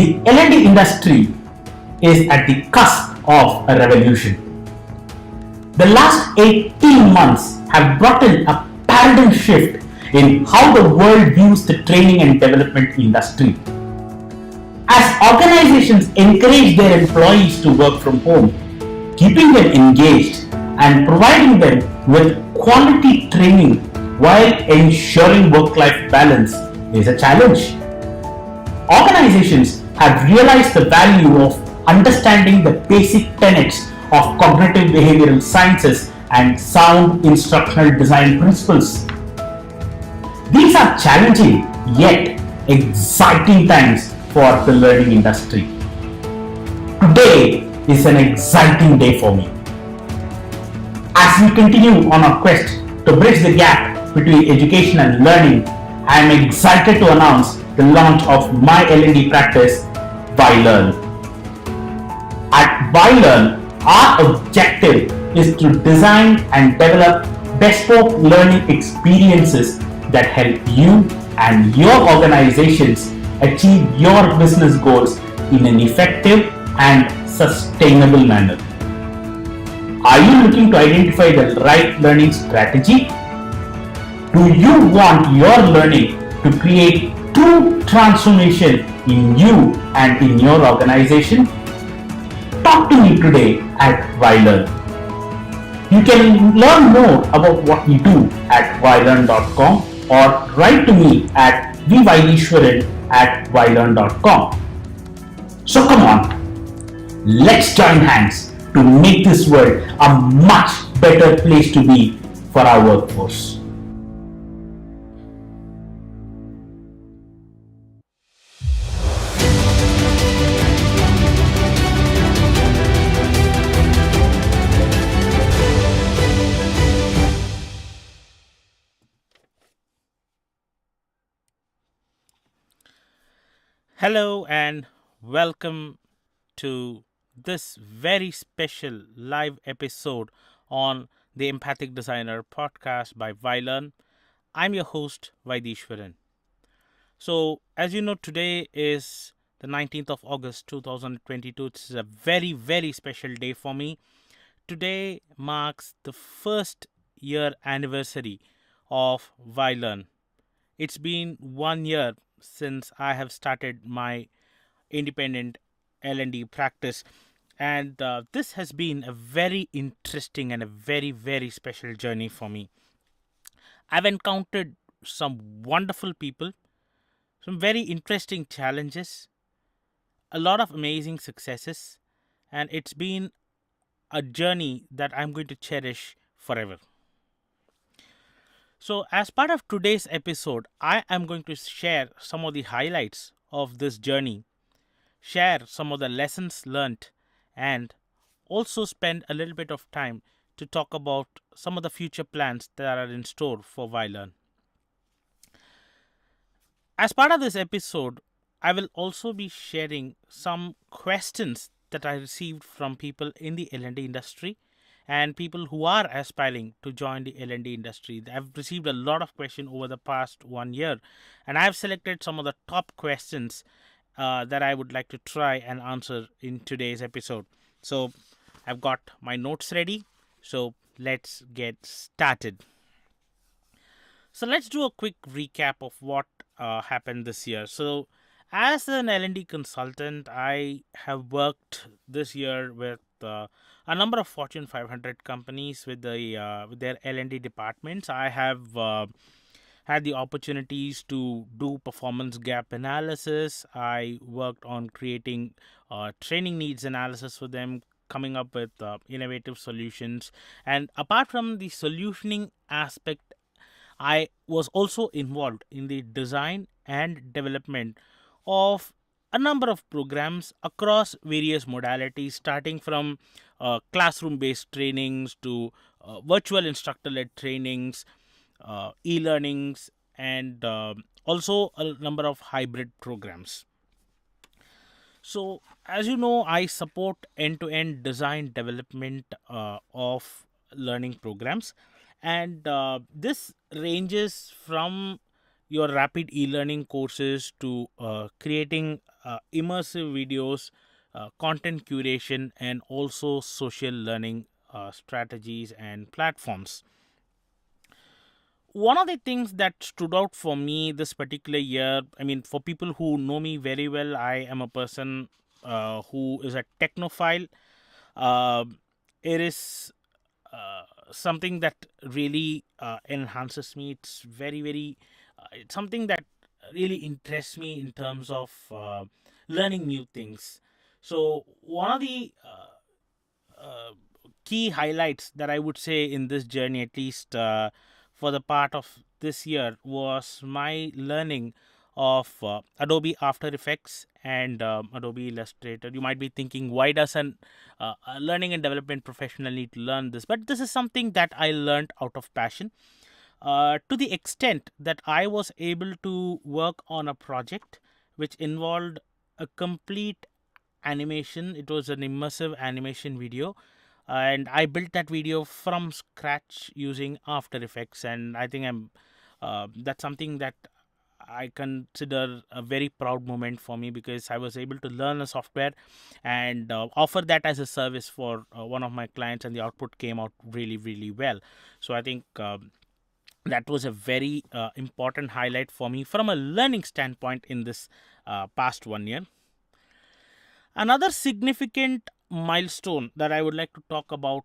The L&D industry is at the cusp of a revolution. The last 18 months have brought in a paradigm shift in how the world views the training and development industry. As organizations encourage their employees to work from home, keeping them engaged and providing them with quality training while ensuring work-life balance is a challenge. Organizations have realized the value of understanding the basic tenets of cognitive behavioral sciences and sound instructional design principles. These are challenging yet exciting times for the learning industry. Today is an exciting day for me. As we continue on our quest to bridge the gap between education and learning, I am excited to announce the launch of my L&D practice, Vylearn. At Vylearn, our objective is to design and develop bespoke learning experiences that help you and your organizations achieve your business goals in an effective and sustainable manner. Are you looking to identify the right learning strategy? Do you want your learning to create true transformation in you and in your organization? Talk to me today at Vylearn. You can learn more about what we do at vylearn.com or write to me at vylearn@vylearn.com. So come on, let's join hands to make this world a much better place to be for our workforce. Hello and welcome to this very special live episode on the Empathic Designer podcast by Vylearn. I'm your host, Vaidishwaran. So, as you know, today is the 19th of August 2022. It's a very, very special day for me. Today marks the first year anniversary of Vylearn. It's been 1 year since I have started my independent L&D practice, and this has been a very interesting and a very, very special journey for me. I've encountered some wonderful people, some very interesting challenges, a lot of amazing successes, and it's been a journey that I'm going to cherish forever. So, as part of today's episode, I am going to share some of the highlights of this journey, share some of the lessons learned, and also spend a little bit of time to talk about some of the future plans that are in store for Vylearn. As part of this episode, I will also be sharing some questions that I received from people in the L&D industry and people who are aspiring to join the L&D industry. I've received a lot of questions over the past 1 year, and I've selected some of the top questions that I would like to try and answer in today's episode. So I've got my notes ready, so let's get started. So let's do a quick recap of what happened this year. So as an L&D consultant, I have worked this year with a number of Fortune 500 companies with their L&D departments. I have had the opportunities to do performance gap analysis. I worked on creating training needs analysis for them, coming up with innovative solutions. And apart from the solutioning aspect, I was also involved in the design and development of a number of programs across various modalities, starting from classroom-based trainings to virtual instructor-led trainings, e-learnings, and also a number of hybrid programs. So, as you know, I support end-to-end design development of learning programs, and this ranges from your rapid e-learning courses to creating immersive videos, content curation, and also social learning strategies and platforms. One of the things that stood out for me this particular year, I mean, for people who know me very well, I am a person who is a technophile. Uh, it is something that really enhances me. It's very, very, it's something that really interests me in terms of learning new things. So, one of the key highlights that I would say in this journey, at least for the part of this year, was my learning of Adobe After Effects and Adobe Illustrator. You might be thinking, why does a learning and development professional need to learn this? But this is something that I learned out of passion. To the extent that I was able to work on a project which involved a complete animation. It was an immersive animation video, and I built that video from scratch using After Effects. And I think that's something that I consider a very proud moment for me, because I was able to learn a software and offer that as a service for one of my clients, and the output came out really, really well. So I think that was a very important highlight for me from a learning standpoint in this past 1 year. Another significant milestone that I would like to talk about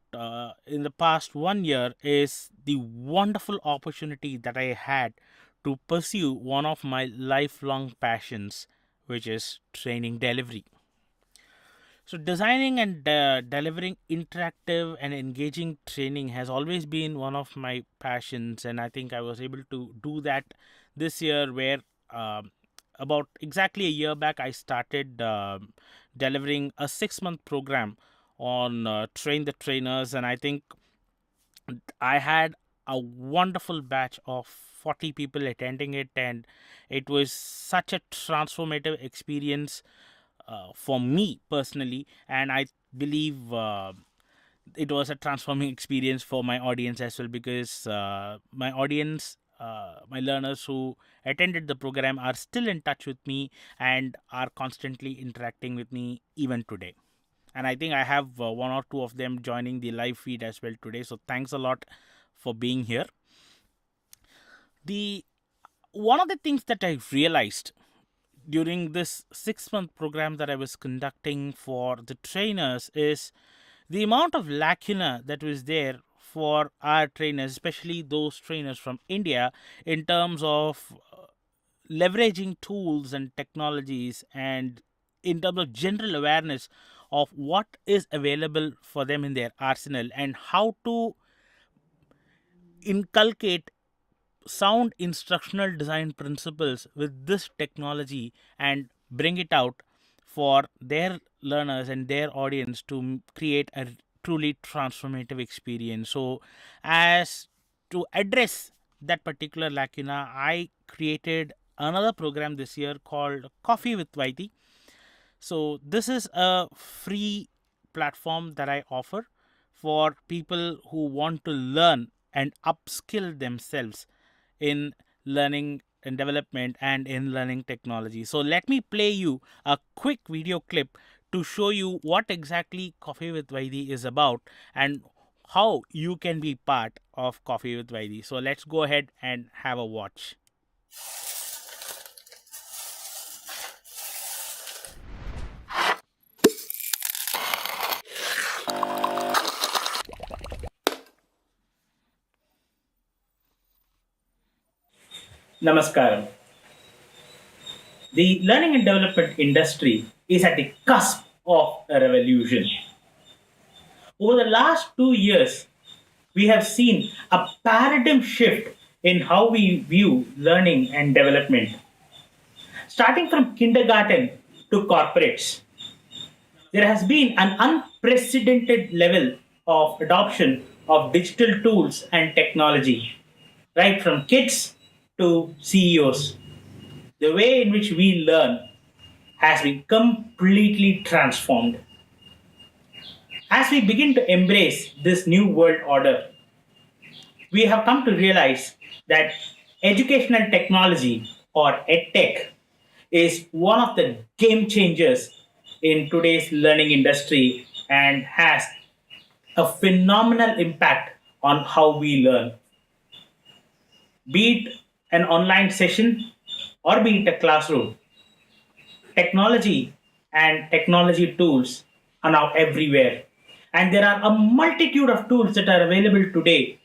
in the past 1 year is the wonderful opportunity that I had to pursue one of my lifelong passions, which is training delivery. So, designing and delivering interactive and engaging training has always been one of my passions, and I think I was able to do that this year, where about exactly a year back, I started delivering a 6-month program on Train the Trainers, and I think I had a wonderful batch of 40 people attending it, and it was such a transformative experience for me personally, and I believe it was a transforming experience for my audience as well, because my audience, my learners who attended the program, are still in touch with me and are constantly interacting with me even today. And I think I have one or two of them joining the live feed as well today. So thanks a lot for being here. The one of the things that I realized during this 6-month program that I was conducting for the trainers is the amount of lacuna that was there for our trainers, especially those trainers from India, in terms of leveraging tools and technologies, and in terms of general awareness of what is available for them in their arsenal, and how to inculcate sound instructional design principles with this technology and bring it out for their learners and their audience to create a truly transformative experience. So, as to address that particular lacuna, I created another program this year called Coffee with Vaiti. So, this is a free platform that I offer for people who want to learn and upskill themselves in learning and development and in learning technology. So let me play you a quick video clip to show you what exactly Coffee with Vaidi is about and how you can be part of Coffee with Vaidi. So let's go ahead and have a watch. Namaskaram. The learning and development industry is at the cusp of a revolution. Over the last 2 years, we have seen a paradigm shift in how we view learning and development. Starting from kindergarten to corporates, there has been an unprecedented level of adoption of digital tools and technology, right from kids to CEOs. The way in which we learn has been completely transformed. As we begin to embrace this new world order, we have come to realize that educational technology, or edtech, is one of the game changers in today's learning industry and has a phenomenal impact on how we learn. Be it an online session or be it a classroom, technology and technology tools are now everywhere. And there are a multitude of tools that are available today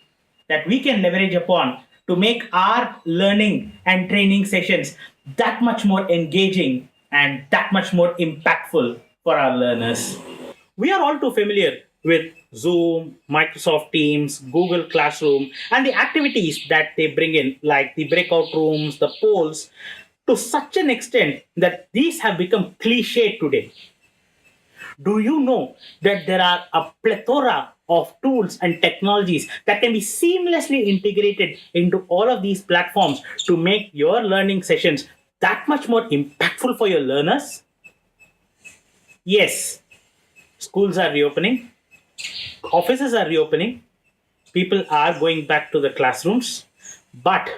that we can leverage upon to make our learning and training sessions that much more engaging and that much more impactful for our learners. We are all too familiar with Zoom, Microsoft Teams, Google Classroom, and the activities that they bring in, like the breakout rooms, the polls, to such an extent that these have become cliche today. Do you know that there are a plethora of tools and technologies that can be seamlessly integrated into all of these platforms to make your learning sessions that much more impactful for your learners? Yes, schools are reopening, offices are reopening, people are going back to the classrooms, but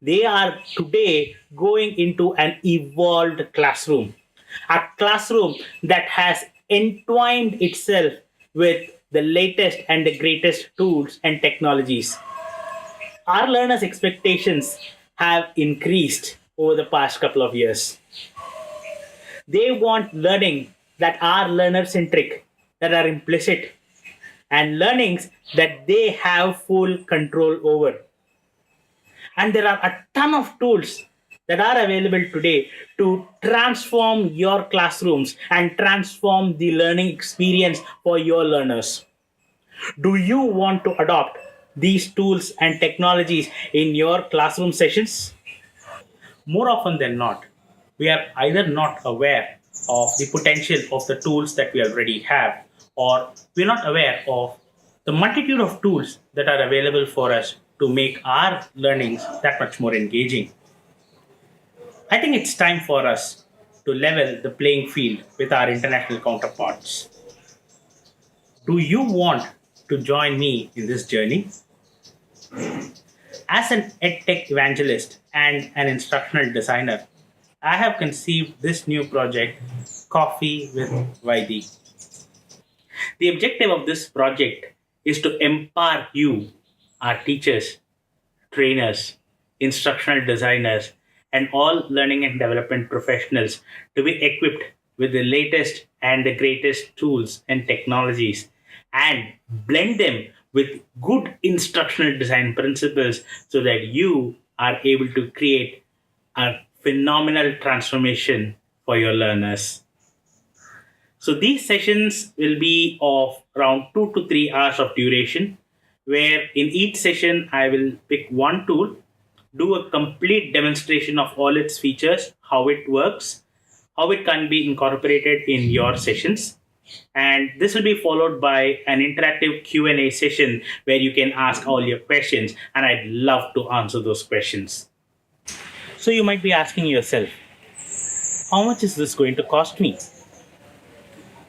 they are today going into an evolved classroom, a classroom that has entwined itself with the latest and the greatest tools and technologies. Our learners' expectations have increased over the past couple of years. They want learning that are learner centric, that are implicit, and learnings that they have full control over. And there are a ton of tools that are available today to transform your classrooms and transform the learning experience for your learners. Do you want to adopt these tools and technologies in your classroom sessions? More often than not, we are either not aware of the potential of the tools that we already have, or we're not aware of the multitude of tools that are available for us to make our learnings that much more engaging. I think it's time for us to level the playing field with our international counterparts. Do you want to join me in this journey? As an edtech evangelist and an instructional designer, I have conceived this new project, Coffee with Vaidi. The objective of this project is to empower you, our teachers, trainers, instructional designers, and all learning and development professionals to be equipped with the latest and the greatest tools and technologies and blend them with good instructional design principles so that you are able to create a phenomenal transformation for your learners. So these sessions will be of around 2 to 3 hours of duration, where in each session I will pick one tool, do a complete demonstration of all its features, how it works, how it can be incorporated in your sessions. And this will be followed by an interactive Q&A session where you can ask all your questions and I'd love to answer those questions. So you might be asking yourself, how much is this going to cost me?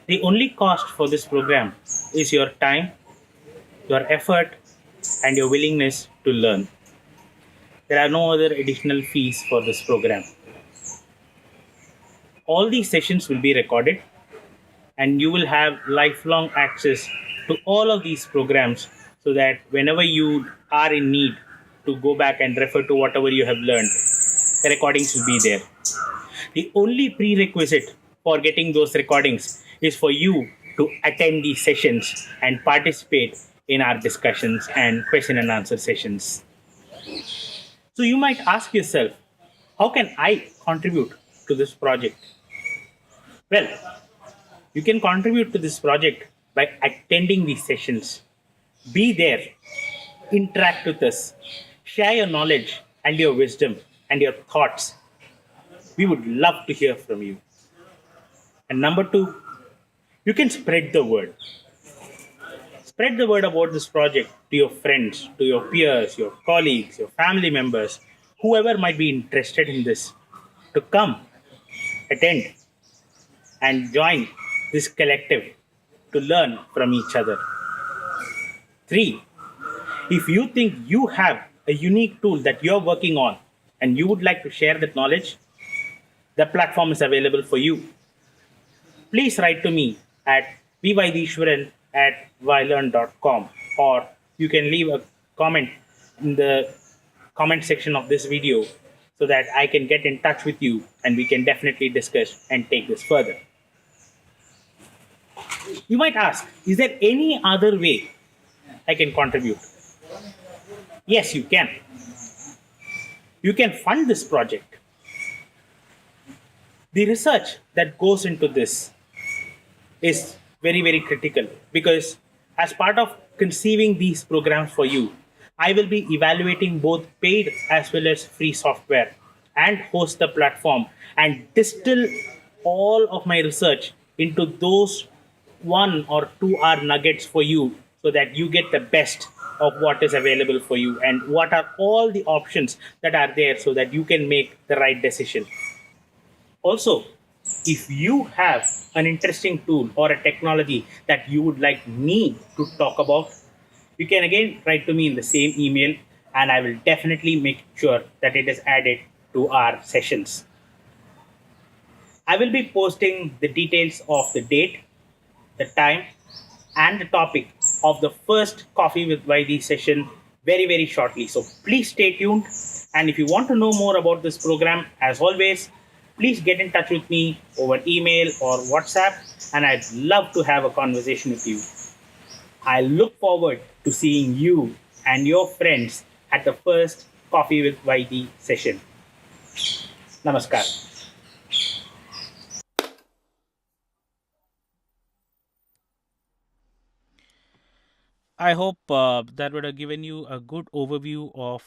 The only cost for this program is your time, your effort, and your willingness to learn. There are no other additional fees for this program. All these sessions will be recorded, and you will have lifelong access to all of these programs so that whenever you are in need to go back and refer to whatever you have learned, the recordings will be there. The only prerequisite for getting those recordings is for you to attend these sessions and participate in our discussions and question and answer sessions. So you might ask yourself, how can I contribute to this project? Well, you can contribute to this project by attending these sessions. Be there, interact with us, share your knowledge and your wisdom and your thoughts. We would love to hear from you. And number two, you can spread the word. Spread the word about this project to your friends, to your peers, your colleagues, your family members, whoever might be interested in this, to come, attend, and join this collective to learn from each other. Three, if you think you have a unique tool that you're working on and you would like to share that knowledge, the platform is available for you. Please write to me at vydishwaran at vylearn.com, or you can leave a comment in the comment section of this video so that I can get in touch with you and we can definitely discuss and take this further. You might ask, is there any other way I can contribute? Yes, you can. You can fund this project. The research that goes into this is very, very critical because as part of conceiving these programs for you, I will be evaluating both paid as well as free software and host the platform and distill all of my research into those 1 or 2 hour nuggets for you so that you get the best of what is available for you and what are all the options that are there so that you can make the right decision. Also, if you have an interesting tool or a technology that you would like me to talk about, you can again write to me in the same email and I will definitely make sure that it is added to our sessions. I will be posting the details of the date, the time, and the topic of the first Coffee with YD session very, very shortly. So please stay tuned. And if you want to know more about this program, as always, please get in touch with me over email or WhatsApp, and I'd love to have a conversation with you. I look forward to seeing you and your friends at the first Coffee with YD session. Namaskar. I hope that would have given you a good overview of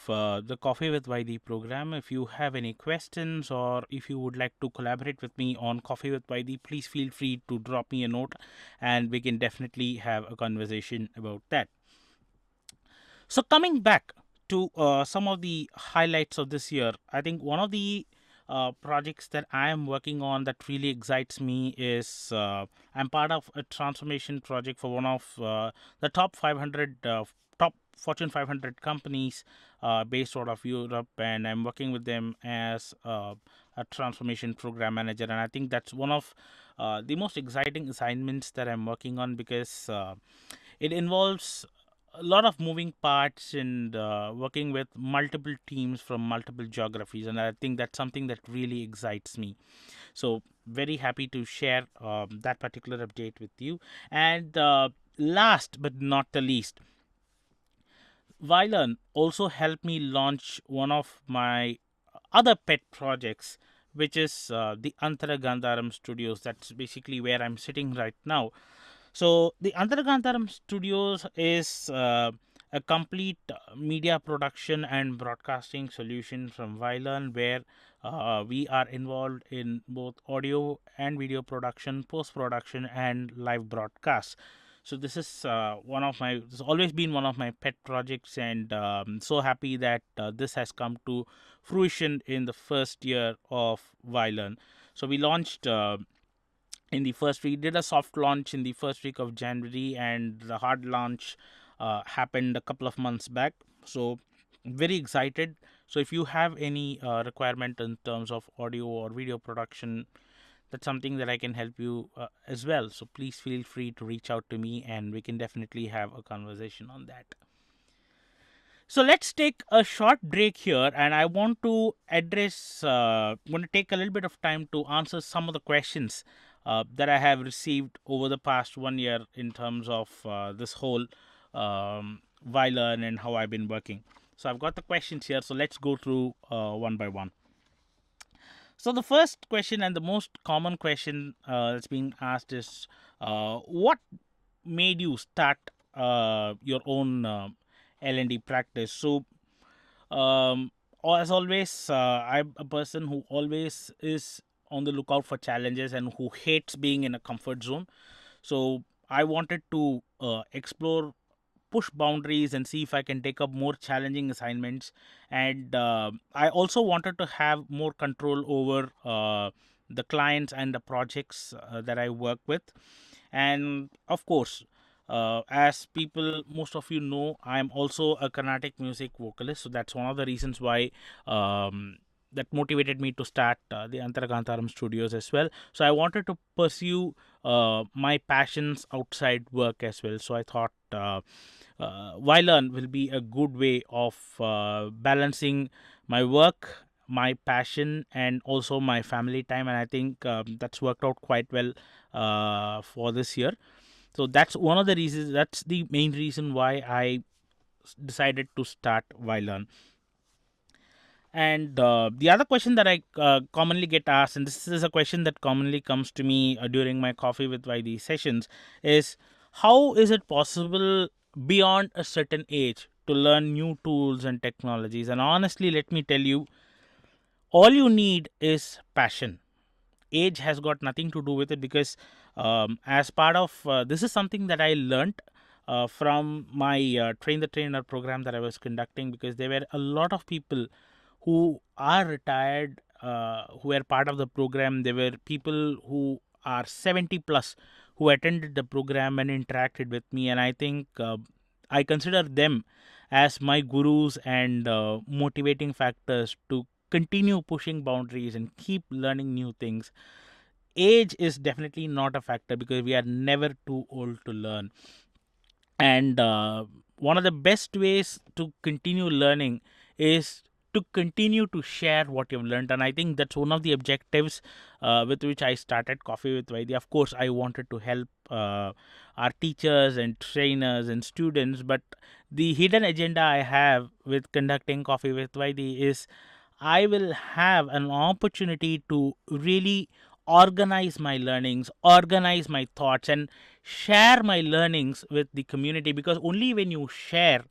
the Coffee with YD program. If you have any questions or if you would like to collaborate with me on Coffee with YD, please feel free to drop me a note and we can definitely have a conversation about that. So, coming back to some of the highlights of this year, I think one of the projects that I am working on that really excites me is I'm part of a transformation project for one of the top 500 top Fortune 500 companies based out of Europe, and I'm working with them as a transformation program manager. And I think that's one of the most exciting assignments that I'm working on because it involves a lot of moving parts and working with multiple teams from multiple geographies, and I think that's something that really excites me. So very happy to share that particular update with you. And last but not the least, Vylearn also helped me launch one of my other pet projects, which is the Antara Gandharam Studios. That's basically where I'm sitting right now. So the Antaragantaram Studios is a complete media production and broadcasting solution from Vylearn, where we are involved in both audio and video production, post production, and live broadcasts. So this is this has always been one of my pet projects, and so happy that this has come to fruition in the first year of Vylearn. So we launched. In the first week, did a soft launch in the first week of January, and the hard launch happened a couple of months back. So very excited. So if you have any requirement in terms of audio or video production, that's something that I can help you as well. So please feel free to reach out to me and we can definitely have a conversation on that. So let's take a short break here, and I want to address, want to take a little bit of time to answer some of the questions that I have received over the past 1 year in terms of this whole Vylearn and how I've been working. So I've got the questions here, so let's go through one by one. So the first question and the most common question that's being asked is, what made you start your own L&D practice? So as always, I'm a person who always is on the lookout for challenges and who hates being in a comfort zone. So I wanted to explore, push boundaries, and see if I can take up more challenging assignments. And I also wanted to have more control over the clients and the projects that I work with. And of course, as people, most of you know, I'm also a Carnatic music vocalist. So that's one of the reasons why that motivated me to start the Antarakantaram studios as well. So I wanted to pursue my passions outside work as well. So I thought Vylearn will be a good way of balancing my work, my passion, and also my family time. And I think that's worked out quite well for this year. So that's one of the reasons. That's the main reason why I decided to start Vylearn. And the other question that I commonly get asked, and this is a question that commonly comes to me during my Coffee with Vaidi sessions, is how is it possible beyond a certain age to learn new tools and technologies? And honestly, let me tell you, all you need is passion. Age has got nothing to do with it, because as part of this is something that I learned from my train the trainer program that I was conducting, because there were a lot of people who are retired, who were part of the program. There were people who are 70 plus who attended the program and interacted with me, and I think I consider them as my gurus and motivating factors to continue pushing boundaries and keep learning new things. Age is definitely not a factor, because we are never too old to learn. And one of the best ways to continue learning is to continue to share what you've learned. And I think that's one of the objectives with which I started Coffee with Vaidya. Of course, I wanted to help our teachers and trainers and students, but the hidden agenda I have with conducting Coffee with Vaidya is I will have an opportunity to really organize my learnings, organize my thoughts, and share my learnings with the community, because only when you share,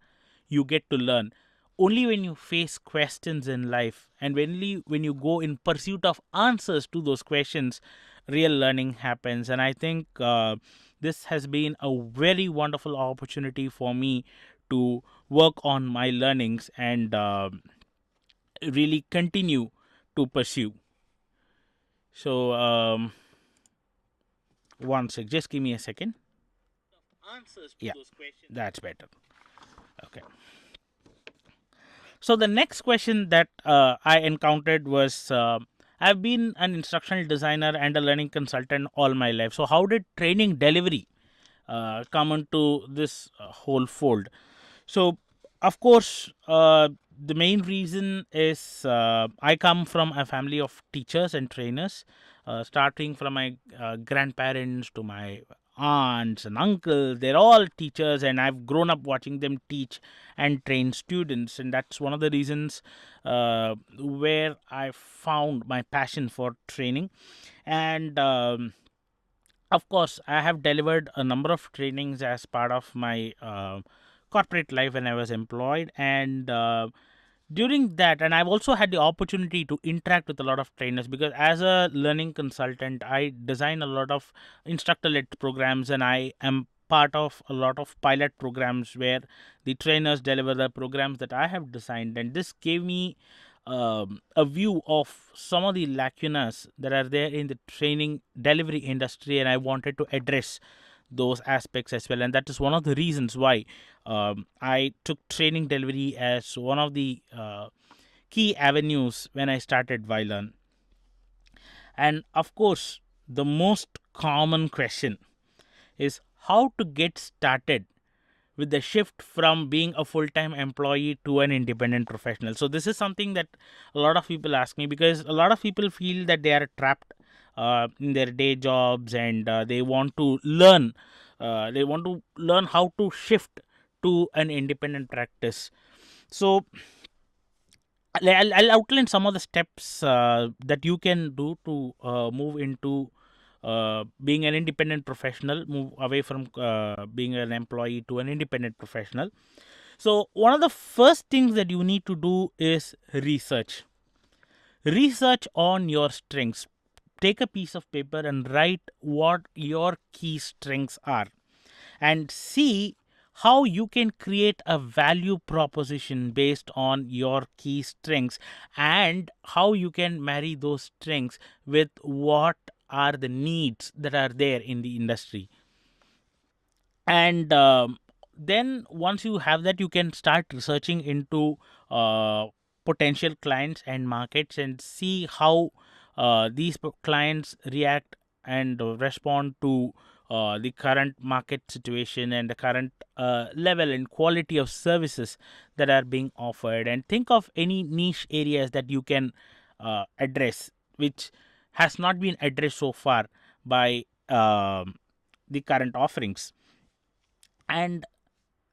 you get to learn. Only when you face questions in life, and only when you go in pursuit of answers to those questions, real learning happens. And I think this has been a very wonderful opportunity for me to work on my learnings and really continue to pursue. So, one sec, just give me a second. Answers to those questions. That's better. Okay. So the next question that I encountered was, I've been an instructional designer and a learning consultant all my life. So how did training delivery come into this whole fold? So, of course, the main reason is I come from a family of teachers and trainers, starting from my grandparents to my aunts and uncles. They're all teachers, and I've grown up watching them teach and train students. And that's one of the reasons where I found my passion for training. And of course, I have delivered a number of trainings as part of my corporate life when I was employed, and during that, and I've also had the opportunity to interact with a lot of trainers, because as a learning consultant, I design a lot of instructor-led programs, and I am part of a lot of pilot programs where the trainers deliver the programs that I have designed, and this gave me a view of some of the lacunas that are there in the training delivery industry, and I wanted to address those aspects as well. And that is one of the reasons why I took training delivery as one of the key avenues when I started Vylearn. And of course, the most common question is how to get started with the shift from being a full-time employee to an independent professional. So this is something that a lot of people ask me, because a lot of people feel that they are trapped in their day jobs, and they want to learn how to shift to an independent practice. So I'll outline some of the steps that you can do to move into being an independent professional, move away from being an employee to an independent professional. So one of the first things that you need to do is research. Research on your strengths. Take a piece of paper and write what your key strengths are, and see how you can create a value proposition based on your key strengths, and how you can marry those strengths with what are the needs that are there in the industry. And then once you have that, you can start researching into potential clients and markets and see how these clients react and respond to the current market situation and the current level and quality of services that are being offered, and think of any niche areas that you can address which has not been addressed so far by the current offerings. And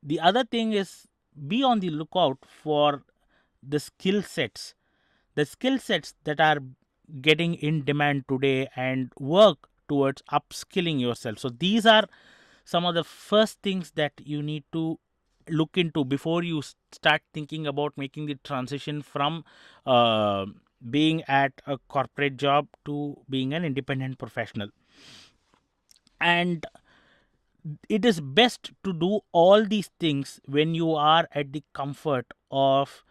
the other thing is, be on the lookout for the skill sets that are getting in demand today, and work towards upskilling yourself. So these are some of the first things that you need to look into before you start thinking about making the transition from being at a corporate job to being an independent professional. And it is best to do all these things when you are at the comfort of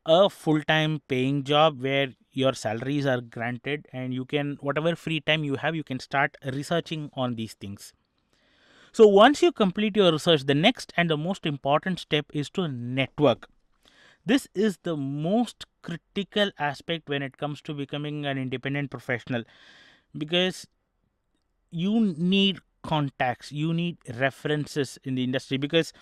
a full-time paying job where your salaries are granted, and you can, whatever free time you have, you can start researching on these things. So once you complete your research, the next and the most important step is to network. This is the most critical aspect when it comes to becoming an independent professional, because you need contacts, you need references in the industry. Because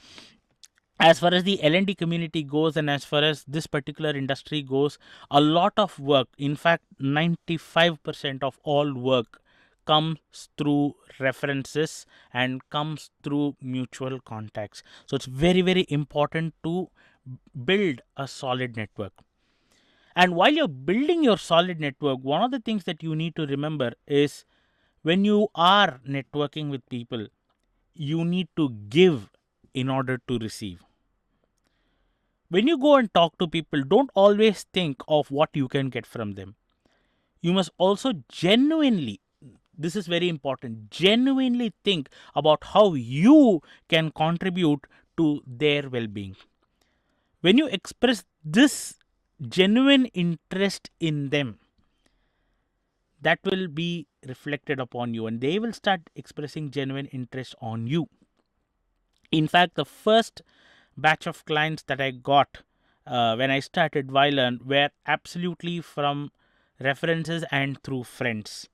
as far as the L&D community goes, and as far as this particular industry goes, a lot of work, in fact 95% of all work, comes through references and comes through mutual contacts. So it's very, very important to build a solid network. And while you're building your solid network, one of the things that you need to remember is, when you are networking with people, you need to give in order to receive. When you go and talk to people, don't always think of what you can get from them. You must also genuinely, this is very important, genuinely think about how you can contribute to their well-being. When you express this genuine interest in them, that will be reflected upon you, and they will start expressing genuine interest on you. In fact, the first batch of clients that I got when I started Vylearn were absolutely from references and through friends.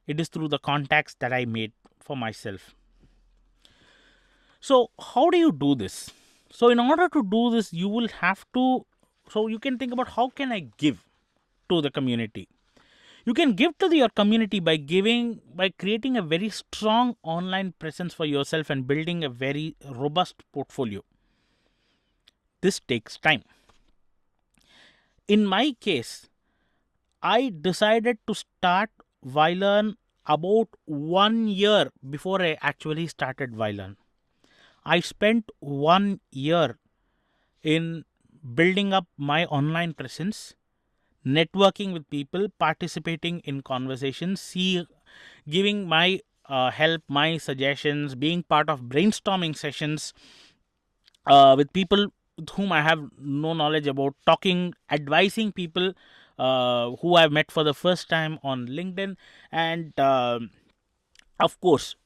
It is through the contacts that I made for myself. So how do you do this? So in order to do this, you will have to, so you can think about, how can I give to the community? You can give to your community by creating a very strong online presence for yourself and building a very robust portfolio. This takes time. In my case, I decided to start Vylearn about 1 year before I actually started Vylearn. I spent 1 year in building up my online presence, networking with people, participating in conversations, giving my help, my suggestions, being part of brainstorming sessions with people with whom I have no knowledge about, talking, advising people who I've met for the first time on LinkedIn. And of course,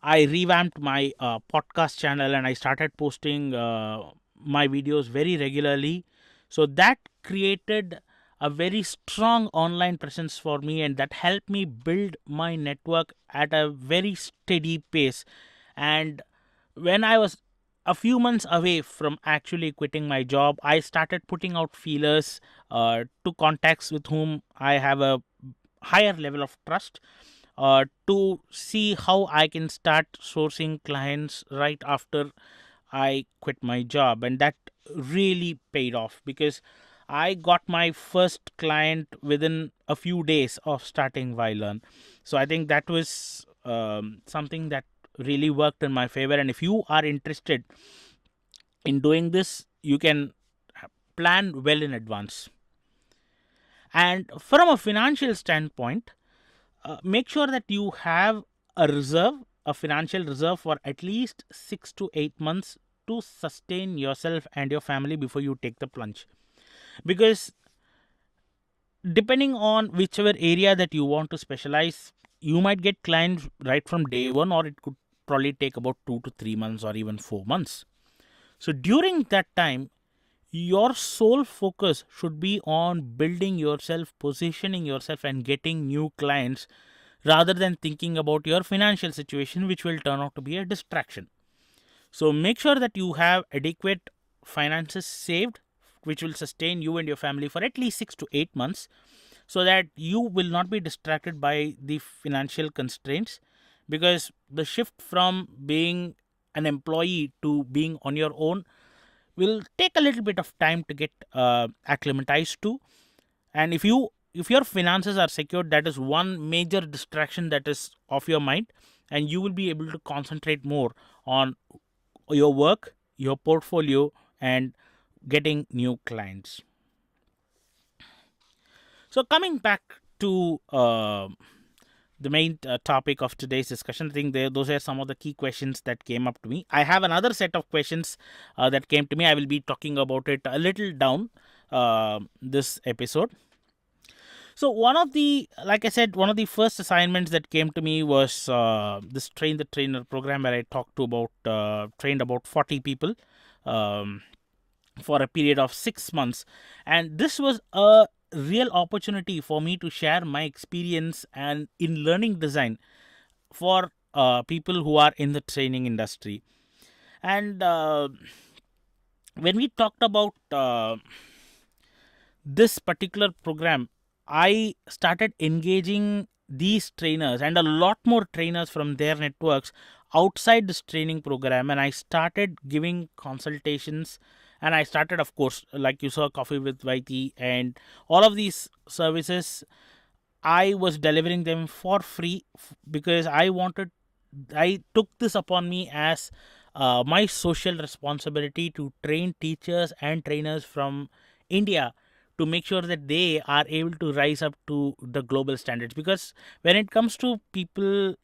I revamped my podcast channel and I started posting my videos very regularly. So that created a very strong online presence for me, and that helped me build my network at a very steady pace. And when I was a few months away from actually quitting my job, I started putting out feelers to contacts with whom I have a higher level of trust, to see how I can start sourcing clients right after I quit my job. And that really paid off, because I got my first client within a few days of starting Vylearn. So I think that was something that really worked in my favor. And if you are interested in doing this, you can plan well in advance. And from a financial standpoint, make sure that you have a financial reserve for at least 6 to 8 months to sustain yourself and your family before you take the plunge. Because depending on whichever area that you want to specialize, you might get clients right from day one, or it could probably take about 2 to 3 months or even 4 months. So during that time, your sole focus should be on building yourself, positioning yourself, and getting new clients rather than thinking about your financial situation, which will turn out to be a distraction. So make sure that you have adequate finances saved, which will sustain you and your family for at least 6 to 8 months, so that you will not be distracted by the financial constraints. Because the shift from being an employee to being on your own will take a little bit of time to get acclimatized to. And if your finances are secured, that is one major distraction that is off your mind, and you will be able to concentrate more on your work, your portfolio, and getting new clients. So coming back to the main topic of today's discussion, I think those are some of the key questions that came up to me. I have another set of questions that came to me. I will be talking about it a little down this episode. So like I said, one of the first assignments that came to me was this Train the Trainer program, where I talked to trained about 40 people um, for a period of 6 months. And this was a real opportunity for me to share my experience and in learning design for people who are in the training industry. And when we talked about this particular program, I started engaging these trainers and a lot more trainers from their networks outside this training program, and I started giving consultations. And I started, of course, like you saw, Coffee with Vaiti and all of these services. I was delivering them for free because I took this upon me as my social responsibility to train teachers and trainers from India, to make sure that they are able to rise up to the global standards. Because when it comes to teachers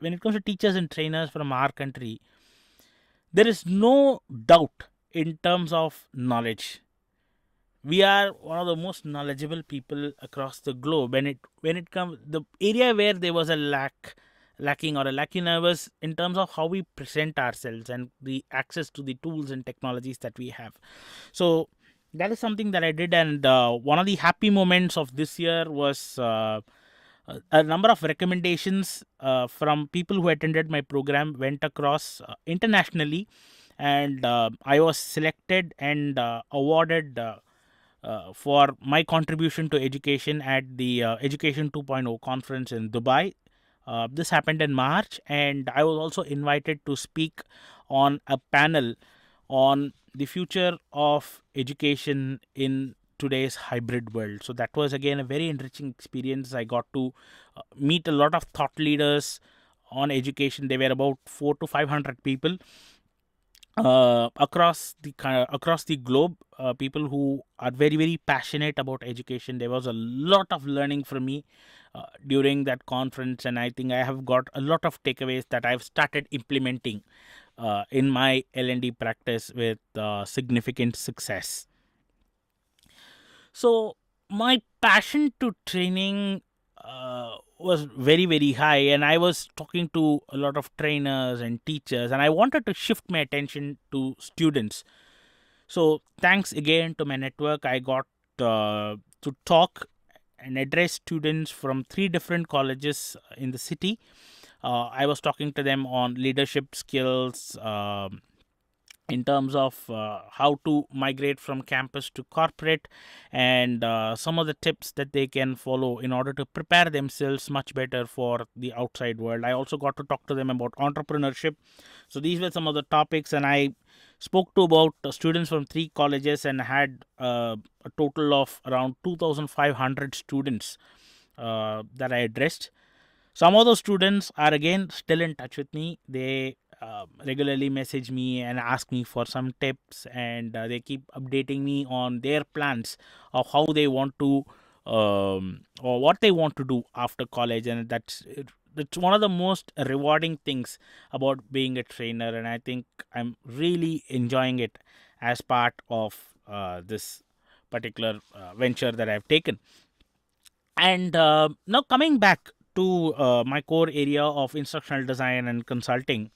and trainers from our country, there is no doubt in terms of knowledge. We are one of the most knowledgeable people across the globe. When it comes, the area where there was a lacking or a lacuna was in terms of how we present ourselves and the access to the tools and technologies that we have. So that is something that I did. And one of the happy moments of this year was a number of recommendations from people who attended my program went across internationally, and I was selected and awarded for my contribution to education at the Education 2.0 conference in Dubai. This happened in March, and I was also invited to speak on a panel on the future of education in today's hybrid world. So that was again a very enriching experience. I got to meet a lot of thought leaders on education. There were about 400 to 500 people across the globe, people who are very, very passionate about education. There was a lot of learning from me during that conference, and I think I have got a lot of takeaways that I've started implementing in my L&D practice with significant success. So my passion to training was very, very high, and I was talking to a lot of trainers and teachers, and I wanted to shift my attention to students. So thanks again to my network, I got to talk and address students from 3 different colleges in the city. I was talking to them on leadership skills, in terms of how to migrate from campus to corporate, and some of the tips that they can follow in order to prepare themselves much better for the outside world. I also got to talk to them about entrepreneurship. So these were some of the topics, and I spoke to about students from 3 colleges and had a total of around 2,500 students that I addressed. Some of those students are again still in touch with me. They regularly message me and ask me for some tips, and they keep updating me on their plans of how they want to or what they want to do after college. And that's one of the most rewarding things about being a trainer, and I think I'm really enjoying it as part of this particular venture that I've taken. And now coming back to my core area of instructional design and consulting,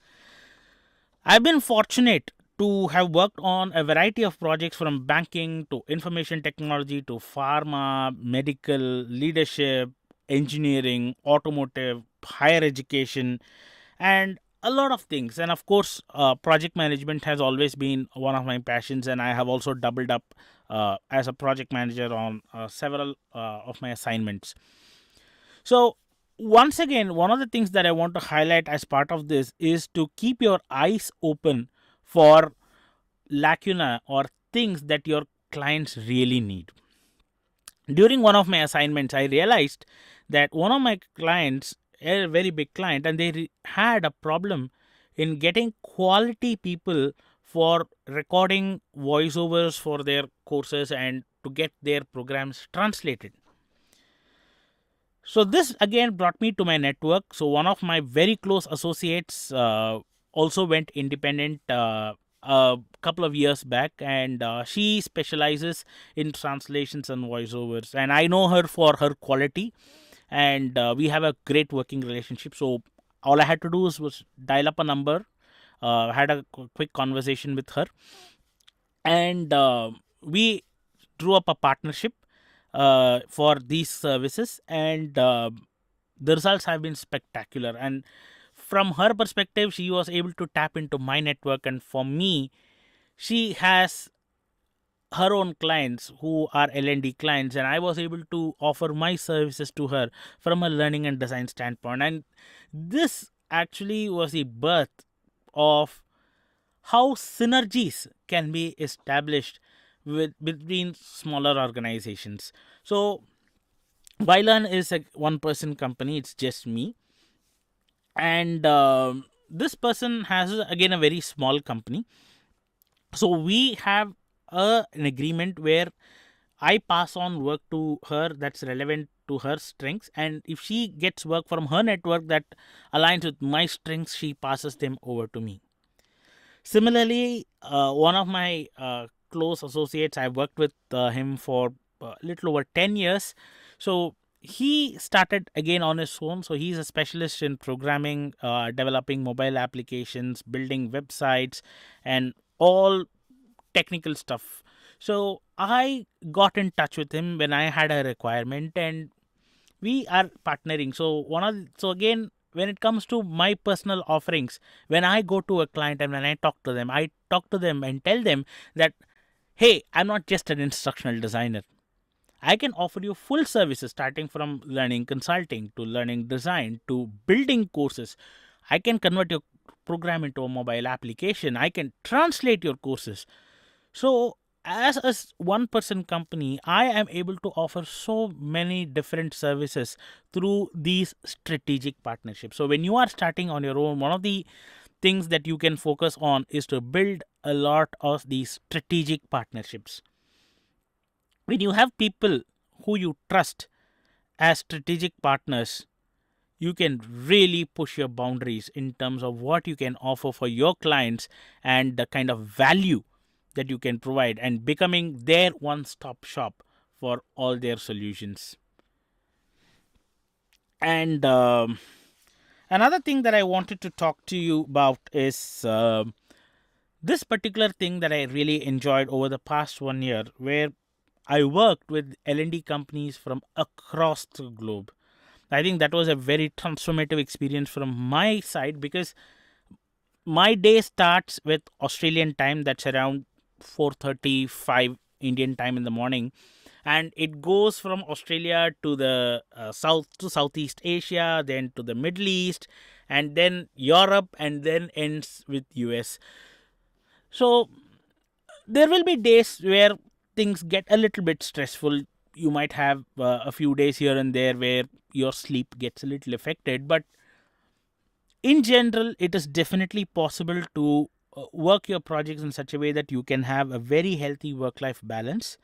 I've been fortunate to have worked on a variety of projects from banking to information technology to pharma, medical, leadership, engineering, automotive, higher education, and a lot of things. And of course, project management has always been one of my passions, and I have also doubled up as a project manager on several of my assignments. So, once again, one of the things that I want to highlight as part of this is to keep your eyes open for lacuna or things that your clients really need. During one of my assignments, I realized that one of my clients, a very big client, and they had a problem in getting quality people for recording voiceovers for their courses and to get their programs translated. So this again brought me to my network. So one of my very close associates also went independent a couple of years back, and she specializes in translations and voiceovers. And I know her for her quality, and we have a great working relationship. So all I had to do was dial up a number, had a quick conversation with her, and we drew up a partnership for these services, and the results have been spectacular. And from her perspective, she was able to tap into my network, and for me, she has her own clients who are L&D clients, and I was able to offer my services to her from a learning and design standpoint. And this actually was the birth of how synergies can be established between smaller organizations. So Vylearn is a one-person company. It's just me, and this person has again a very small company. So we have an agreement where I pass on work to her that's relevant to her strengths, and if she gets work from her network that aligns with my strengths, she passes them over to me. Similarly, one of my close associates, I worked with him for a little over 10 years. So he started again on his own. So he's a specialist in programming, developing mobile applications, building websites, and all technical stuff. So I got in touch with him when I had a requirement, and we are partnering. So again, when it comes to my personal offerings, when I go to a client and when I talk to them and tell them that, hey, I'm not just an instructional designer. I can offer you full services starting from learning consulting to learning design to building courses. I can convert your program into a mobile application. I can translate your courses. So as a one person company, I am able to offer so many different services through these strategic partnerships. So when you are starting on your own, one of the things that you can focus on is to build a lot of these strategic partnerships. When you have people who you trust as strategic partners, you can really push your boundaries in terms of what you can offer for your clients and the kind of value that you can provide, and becoming their one-stop shop for all their solutions. And another thing that I wanted to talk to you about is this particular thing that I really enjoyed over the past 1 year, where I worked with L&D companies from across the globe. I think that was a very transformative experience from my side, because my day starts with Australian time. That's around 4:35 Indian time in the morning, and it goes from Australia to the south to Southeast Asia, then to the Middle East, and then Europe, and then ends with US. So there will be days where things get a little bit stressful. You might have a few days here and there where your sleep gets a little affected, but in general, it is definitely possible to work your projects in such a way that you can have a very healthy work-life balance.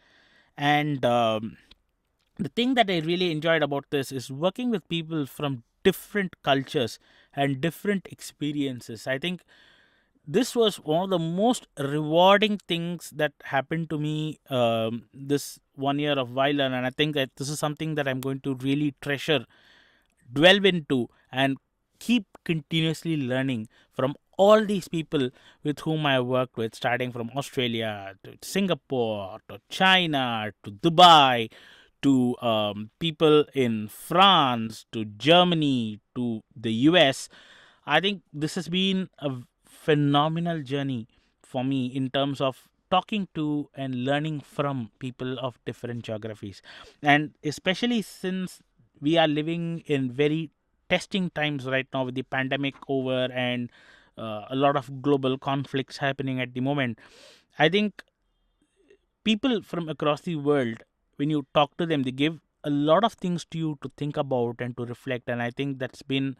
And the thing that I really enjoyed about this is working with people from different cultures and different experiences. I think this was one of the most rewarding things that happened to me this 1 year of Vylearn, and I think that this is something that I'm going to really treasure, delve into, and keep continuously learning from all these people with whom I worked with, starting from Australia to Singapore to China to Dubai to people in France to Germany to the US, I think this has been a phenomenal journey for me in terms of talking to and learning from people of different geographies. And especially since we are living in very testing times right now with the pandemic over and a lot of global conflicts happening at the moment, I think people from across the world, when you talk to them, they give a lot of things to you to think about and to reflect. And I think that's been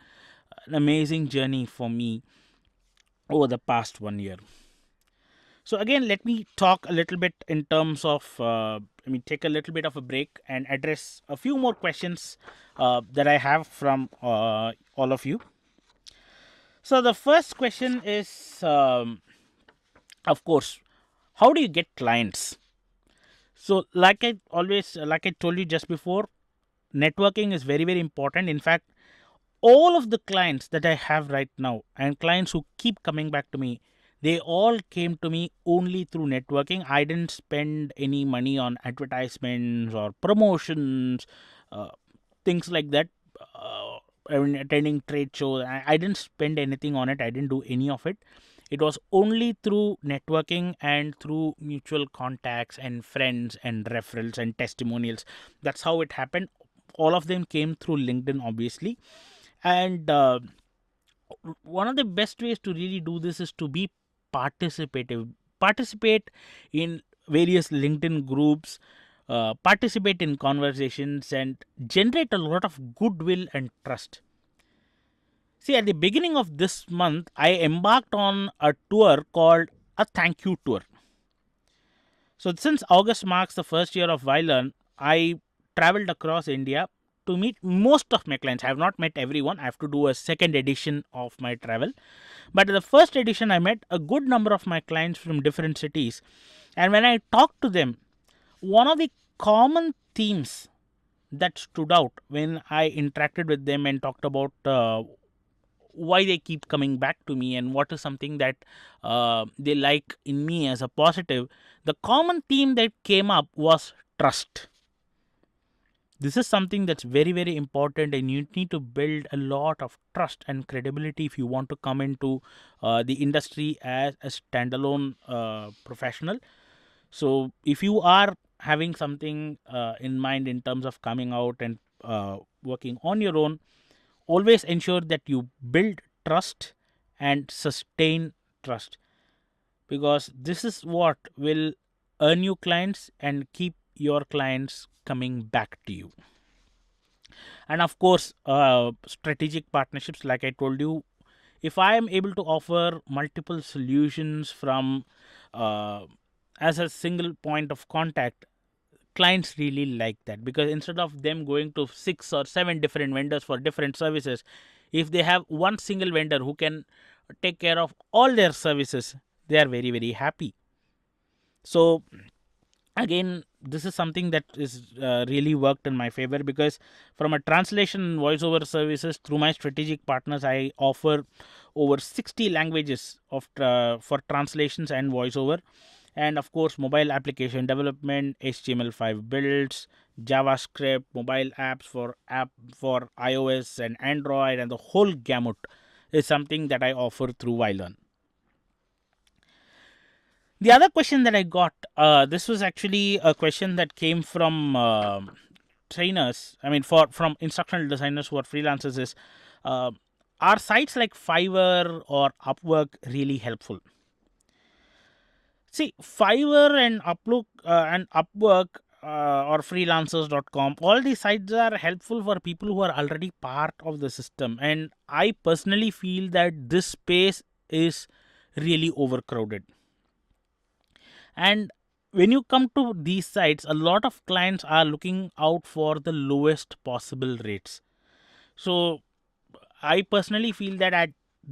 an amazing journey for me over the past 1 year. So again, let me talk a little bit in terms of, let me take a little bit of a break and address a few more questions that I have from all of you. So the first question is, of course, how do you get clients? So like I told you just before, networking is very, very important. In fact, all of the clients that I have right now and clients who keep coming back to me, they all came to me only through networking. I didn't spend any money on advertisements or promotions, uh, things like that. I mean, attending trade shows, I didn't spend anything on it. I didn't do any of it. It was only through networking and through mutual contacts and friends and referrals and testimonials. That's how it happened. All of them came through LinkedIn, obviously. And one of the best ways to really do this is to be participative. Participate in various LinkedIn groups, participate in conversations, and generate a lot of goodwill and trust. See, at the beginning of this month, I embarked on a tour called a thank you tour. So, since August marks the first year of Vylearn, I traveled across India to meet most of my clients. I have not met everyone. I have to do a second edition of my travel. But the first edition, I met a good number of my clients from different cities. And when I talked to them, one of the common themes that stood out when I interacted with them and talked about why they keep coming back to me and what is something that they like in me as a positive, the common theme that came up was trust. This is something that's very, very important, and you need to build a lot of trust and credibility if you want to come into the industry as a standalone professional. So if you are having something in mind in terms of coming out and working on your own, always ensure that you build trust and sustain trust, because this is what will earn you clients and keep your clients coming back to you. And of course, strategic partnerships, like I told you, if I am able to offer multiple solutions from uh, as a single point of contact, clients really like that, because instead of them going to 6 or 7 different vendors for different services, if they have one single vendor who can take care of all their services, they are very, very happy. So again, this is something that is really worked in my favor, because from a translation voiceover services through my strategic partners, I offer over 60 languages of for translations and voiceover. And of course, mobile application development, HTML5 builds, JavaScript, mobile apps for iOS and Android, and the whole gamut is something that I offer through Vylearn. The other question that I got, this was actually a question that came from trainers. I mean, from instructional designers who are freelancers. Is are sites like Fiverr or Upwork really helpful? See, Fiverr and Upwork or freelancers.com, all these sites are helpful for people who are already part of the system. And I personally feel that this space is really overcrowded. And when you come to these sites, a lot of clients are looking out for the lowest possible rates. So I personally feel that at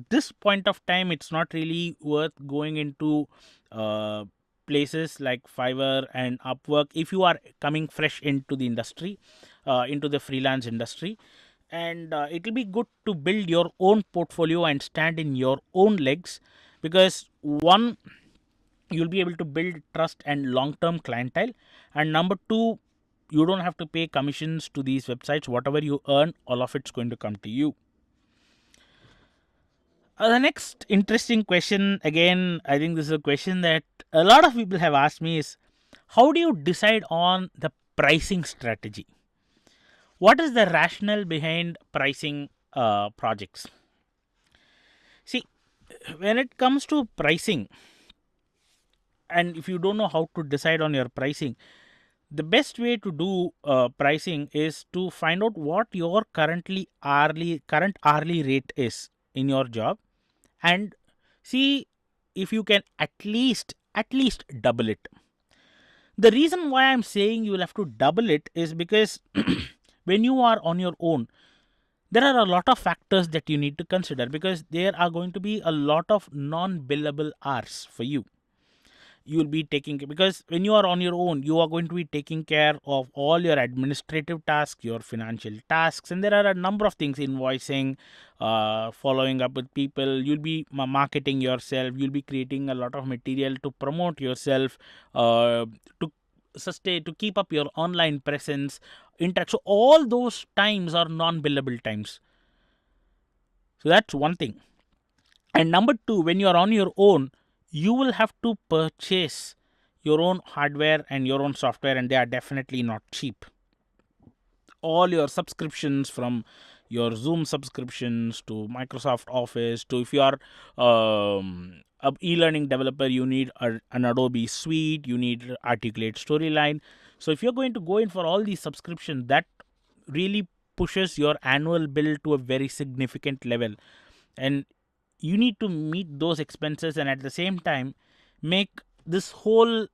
this point of time, it's not really worth going into uh, places like Fiverr and Upwork if you are coming fresh into the industry, into the freelance industry. and it will be good to build your own portfolio and stand in your own legs, because one, you'll be able to build trust and long term clientele, and number two, you don't have to pay commissions to these websites. Whatever you earn, all of it's going to come to you. The next interesting question, again, I think this is a question that a lot of people have asked me, is how do you decide on the pricing strategy? What is the rationale behind pricing projects? See, when it comes to pricing, and if you don't know how to decide on your pricing, the best way to do pricing is to find out what your current hourly rate is in your job, and see if you can at least double it. The reason why I'm saying you will have to double it is because when you are on your own, there are a lot of factors that you need to consider, because there are going to be a lot of non billable hours for you. You will be taking, because when you are on your own, you are going to be taking care of all your administrative tasks, your financial tasks, and there are a number of things: invoicing, following up with people. You'll be marketing yourself, you'll be creating a lot of material to promote yourself, to sustain, to keep up your online presence, interact. So all those times are non billable times. So that's one thing. And number two, when you are on your own, you will have to purchase your own hardware and your own software, and they are definitely not cheap. All your subscriptions, from your Zoom subscriptions to Microsoft Office, to if you are a e-learning developer, you need an Adobe suite, you need Articulate Storyline. So if you're going to go in for all these subscriptions, that really pushes your annual bill to a very significant level, and you need to meet those expenses, and at the same time make this whole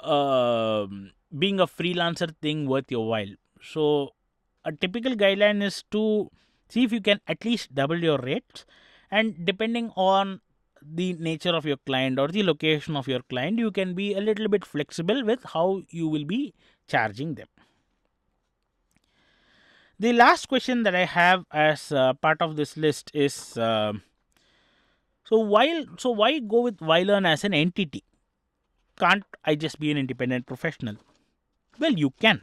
being a freelancer thing worth your while. So a typical guideline is to see if you can at least double your rates, and depending on the nature of your client or the location of your client, you can be a little bit flexible with how you will be charging them. The last question that I have as part of this list is why go with Vylearn as an entity? Can't I just be an independent professional? Well, you can.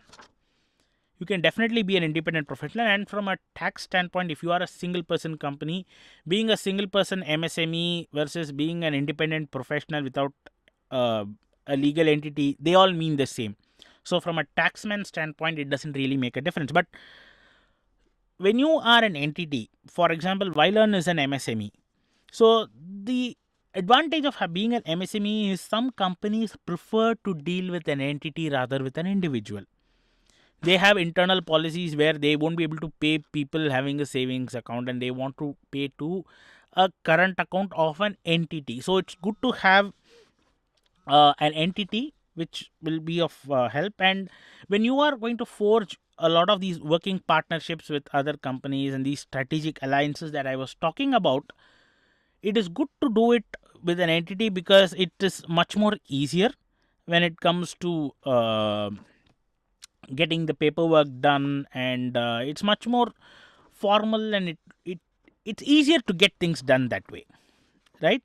You can definitely be an independent professional, and from a tax standpoint, if you are a single person company, being a single person MSME versus being an independent professional without a legal entity, they all mean the same. So from a taxman standpoint, it doesn't really make a difference. But when you are an entity, for example, Vylearn is an MSME. So the advantage of being an MSME is some companies prefer to deal with an entity rather with an individual. They have internal policies where they won't be able to pay people having a savings account, and they want to pay to a current account of an entity. So it's good to have an entity which will be of help. And when you are going to forge a lot of these working partnerships with other companies and these strategic alliances that I was talking about, it is good to do it with an entity, because it is much more easier when it comes to getting the paperwork done, and it's much more formal, and it's easier to get things done that way, right?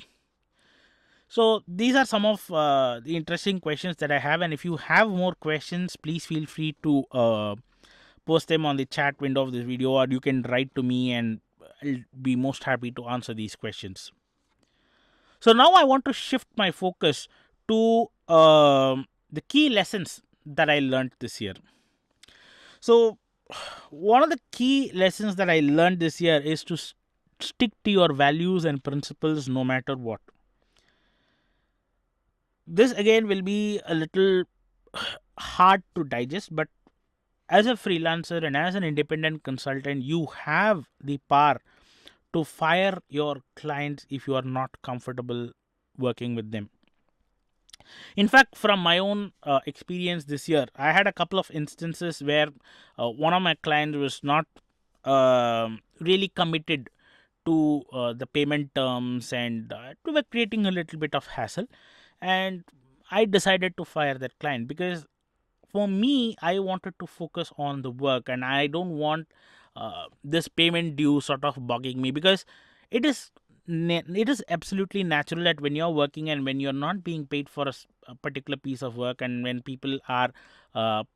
So these are some of the interesting questions that I have, and if you have more questions, please feel free to post them on the chat window of this video, or you can write to me, and I'll be most happy to answer these questions. So now I want to shift my focus to the key lessons that I learned this year. So one of the key lessons that I learned this year is to stick to your values and principles no matter what. This again will be a little hard to digest, but as a freelancer and as an independent consultant, you have the power to fire your clients if you are not comfortable working with them. In fact, from my own experience this year, I had a couple of instances where one of my clients was not really committed to the payment terms, and we were creating a little bit of hassle, and I decided to fire that client, because for me, I wanted to focus on the work, and I don't want this payment due sort of bugging me, because it is it is absolutely natural that when you're working and when you're not being paid for a particular piece of work, and when people are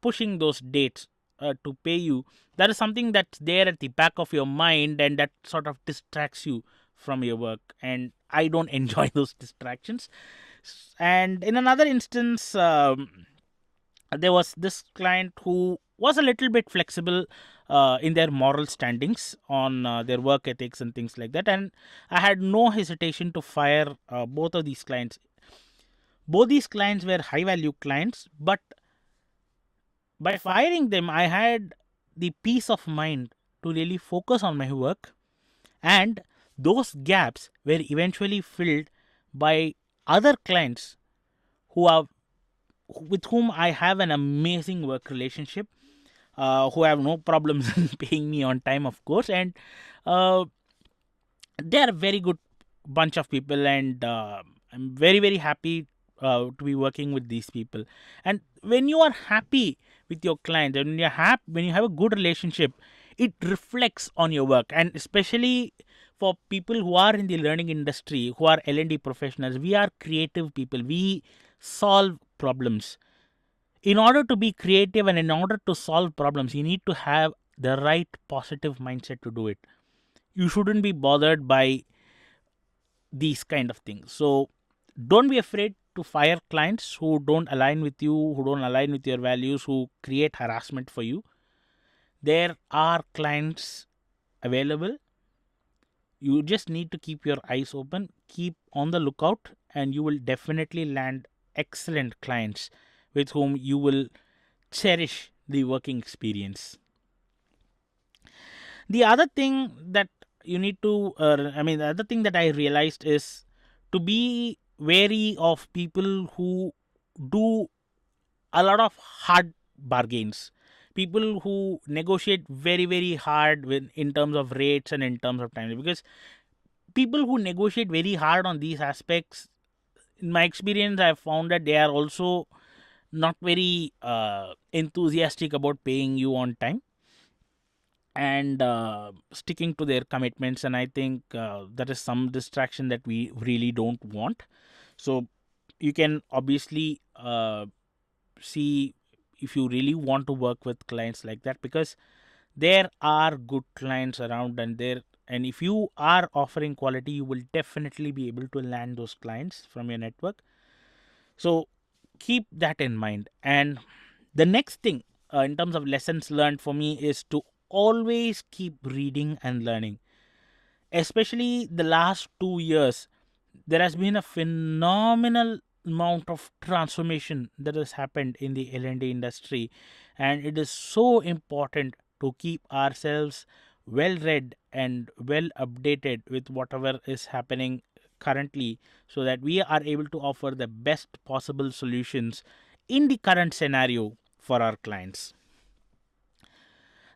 pushing those dates to pay you, that is something that's there at the back of your mind, and that sort of distracts you from your work, and I don't enjoy those distractions. And in another instance, there was this client who was a little bit flexible in their moral standings on their work ethics and things like that, and I had no hesitation to fire both of these clients. Both these clients were high value clients, but by firing them, I had the peace of mind to really focus on my work, and those gaps were eventually filled by other clients who are with whom I have an amazing work relationship, who have no problems in paying me on time, of course, and uh, they are a very good bunch of people, and I'm very very happy to be working with these people. And when you are happy with your clients, and when you have a good relationship, it reflects on your work. And especially for people who are in the learning industry, who are L&D professionals, we are creative people, we solve problems. In order to be creative and in order to solve problems, you need to have the right positive mindset to do it. You shouldn't be bothered by these kind of things. So don't be afraid to fire clients who don't align with you, who don't align with your values, who create harassment for you. There are clients available. You just need to keep your eyes open, keep on the lookout, and you will definitely land excellent clients with whom you will cherish the working experience. The other thing that you need to, the other thing that I realized is to be wary of people who do a lot of hard bargains. People who negotiate very, very hard in terms of rates and in terms of time. Because people who negotiate very hard on these aspects, in my experience, I've found that they are also not very enthusiastic about paying you on time and sticking to their commitments. And I think that is some distraction that we really don't want. So you can obviously see if you really want to work with clients like that, because there are good clients around, and if you are offering quality, you will definitely be able to land those clients from your network. So keep that in mind. And the next thing, in terms of lessons learned for me, is to always keep reading and learning. Especially the last 2 years, there has been a phenomenal amount of transformation that has happened in the L&D industry, and it is so important to keep ourselves well read and well updated with whatever is happening currently, so that we are able to offer the best possible solutions in the current scenario for our clients.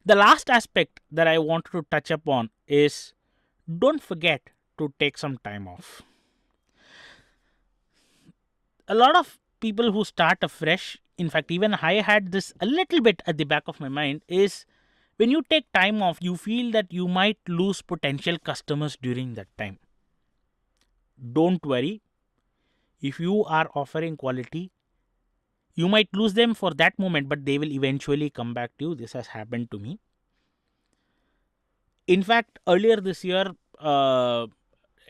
The last aspect that I wanted to touch upon is, don't forget to take some time off. A lot of people who start afresh, in fact, even I had this a little bit at the back of my mind, is when you take time off, you feel that you might lose potential customers during that time. Don't worry. If you are offering quality, you might lose them for that moment, but they will eventually come back to you. This has happened to me. In fact, earlier this year,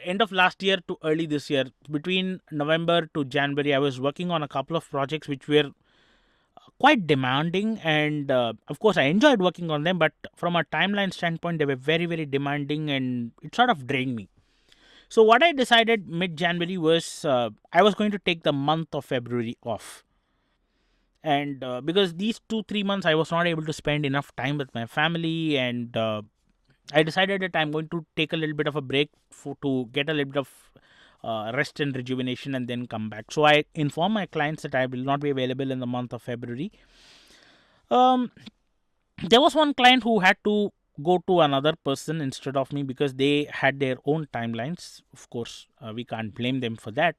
end of last year to early this year, between November to January, I was working on a couple of projects which were quite demanding, and of course I enjoyed working on them, but from a timeline standpoint, they were very very demanding, and it sort of drained me. So what I decided mid-January was, I was going to take the month of February off. And because these 2-3 months I was not able to spend enough time with my family, and I decided that I'm going to take a little bit of a break to get a little bit of rest and rejuvenation, and then come back. So I inform my clients that I will not be available in the month of February. There was one client who had to go to another person instead of me, because they had their own timelines. Of course, we can't blame them for that.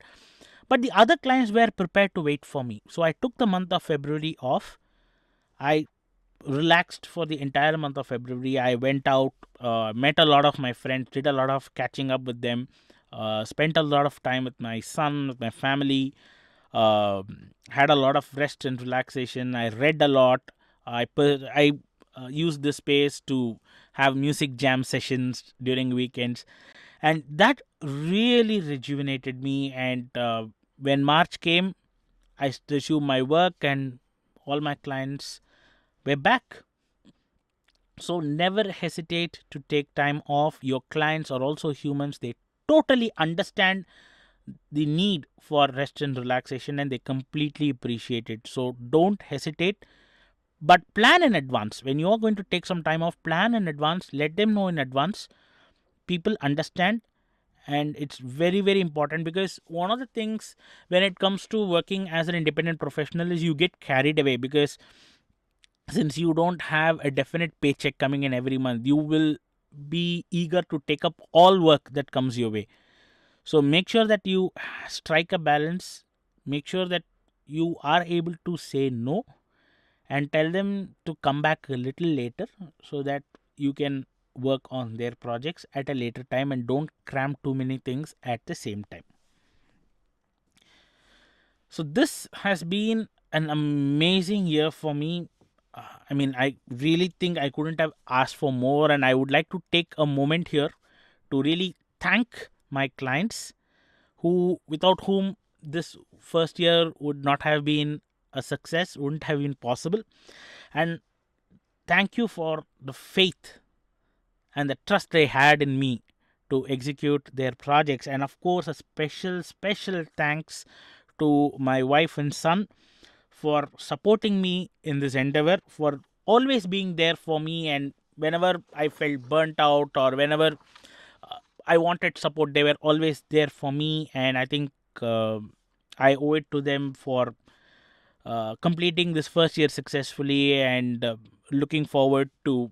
But the other clients were prepared to wait for me. So I took the month of February off. I relaxed for the entire month of February. I went out, met a lot of my friends, did a lot of catching up with them, spent a lot of time with my son, with my family, had a lot of rest and relaxation. I read a lot. I used this space to have music jam sessions during weekends, and that really rejuvenated me. And when March came, I resumed my work, and all my clients were back. So never hesitate to take time off. Your clients are also humans. They totally understand the need for rest and relaxation, and they completely appreciate it. So don't hesitate, but plan in advance. When you are going to take some time off, plan in advance, let them know in advance. People understand, and it's very, very important, because one of the things when it comes to working as an independent professional is you get carried away, because since you don't have a definite paycheck coming in every month, you will be eager to take up all work that comes your way. So make sure that you strike a balance, make sure that you are able to say no, and tell them to come back a little later, so that you can work on their projects at a later time, and don't cram too many things at the same time. So this has been an amazing year for me. I mean, I really think I couldn't have asked for more, and I would like to take a moment here to really thank my clients, who without whom this first year would not have been a success, wouldn't have been possible. And thank you for the faith and the trust they had in me to execute their projects. And of course, a special thanks to my wife and son for supporting me in this endeavor, for always being there for me. And whenever I felt burnt out, or whenever I wanted support, they were always there for me. And I think I owe it to them for completing this first year successfully, and looking forward to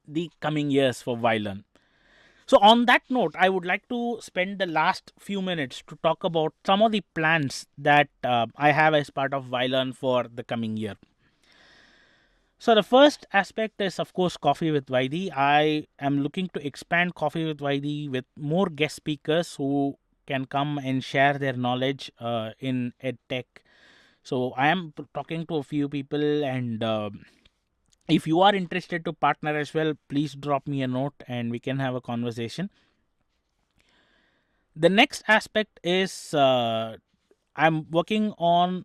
the coming years for Vylearn. So on that note, I would like to spend the last few minutes to talk about some of the plans that I have as part of Vylearn for the coming year. So the first aspect is, of course, Coffee with Vaidi. I am looking to expand Coffee with Vaidi with more guest speakers who can come and share their knowledge in EdTech. So I am talking to a few people, and if you are interested to partner as well, please drop me a note and we can have a conversation. The next aspect is I'm working on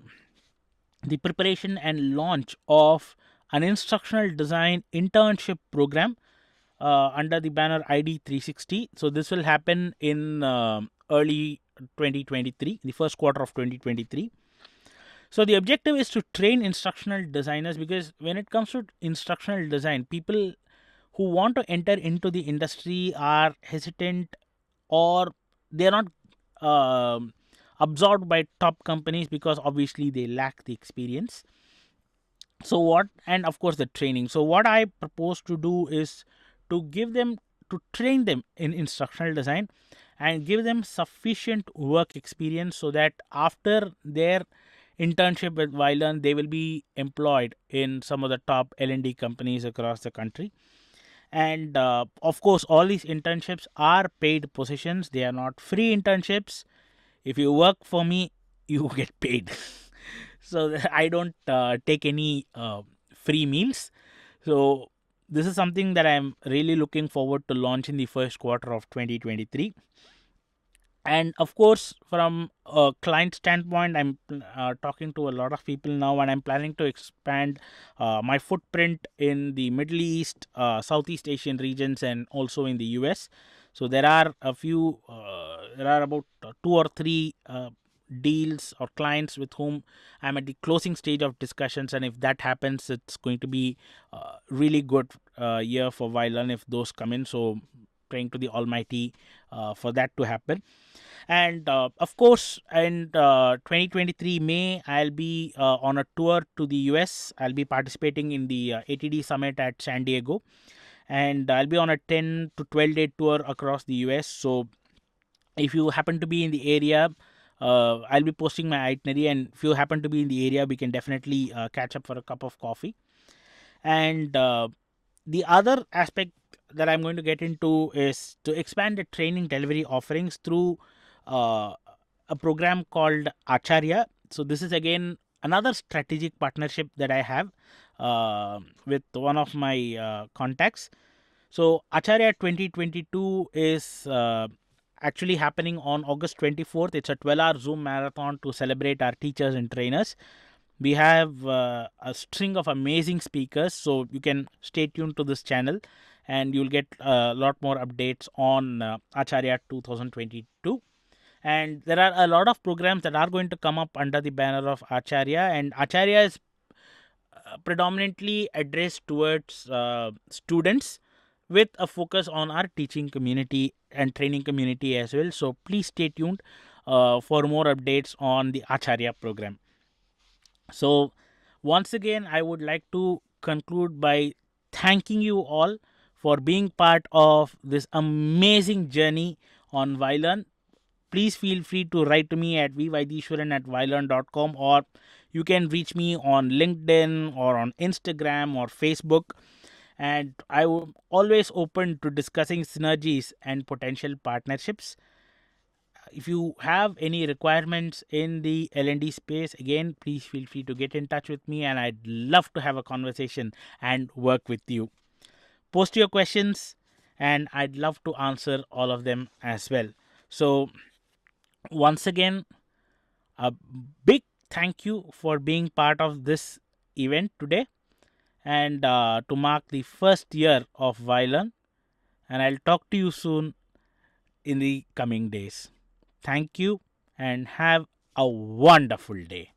the preparation and launch of an instructional design internship program under the banner ID 360. So this will happen in early 2023, the first quarter of 2023. So the objective is to train instructional designers, because when it comes to instructional design, people who want to enter into the industry are hesitant, or they're not absorbed by top companies, because obviously they lack the experience. So what, and of course the training. So what I propose to do is to train them in instructional design and give them sufficient work experience, so that after their internship with Vylearn, they will be employed in some of the top L&D companies across the country. And of course, all these internships are paid positions. They are not free internships. If you work for me, you get paid. So I don't take any free meals. So this is something that I'm really looking forward to launch in the first quarter of 2023. And of course, from a client standpoint, I'm talking to a lot of people now, and I'm planning to expand my footprint in the Middle East, Southeast Asian regions, and also in the US. So there are about 2 or 3 deals or clients with whom I'm at the closing stage of discussions. And if that happens, it's going to be a really good year for Vylearn if those come in. So praying to the Almighty for that to happen. And of course, in 2023 May, I'll be on a tour to the US. I'll be participating in the ATD Summit at San Diego, and I'll be on a 10 to 12 day tour across the US. So if you happen to be in the area, I'll be posting my itinerary, and if you happen to be in the area, we can definitely catch up for a cup of coffee. And the other aspect that I'm going to get into is to expand the training delivery offerings through uh, a program called Acharya. So this is again another strategic partnership that I have with one of my contacts. So Acharya 2022 is actually happening on August 24th. It's a 12-hour Zoom marathon to celebrate our teachers and trainers. We have a string of amazing speakers, so you can stay tuned to this channel and you'll get a lot more updates on Acharya 2022. And there are a lot of programs that are going to come up under the banner of Acharya, and Acharya is predominantly addressed towards students with a focus on our teaching community and training community as well. So please stay tuned for more updates on the Acharya program. So once again, I would like to conclude by thanking you all for being part of this amazing journey on Vylearn. Please feel free to write to me at vvaidishwaran@vylearn.com, or you can reach me on LinkedIn or on Instagram or Facebook. And I am always open to discussing synergies and potential partnerships. If you have any requirements in the L&D space, again, please feel free to get in touch with me, and I'd love to have a conversation and work with you. Post your questions, and I'd love to answer all of them as well. So once again, a big thank you for being part of this event today, and to mark the first year of Vylearn. And I'll talk to you soon in the coming days. Thank you and have a wonderful day.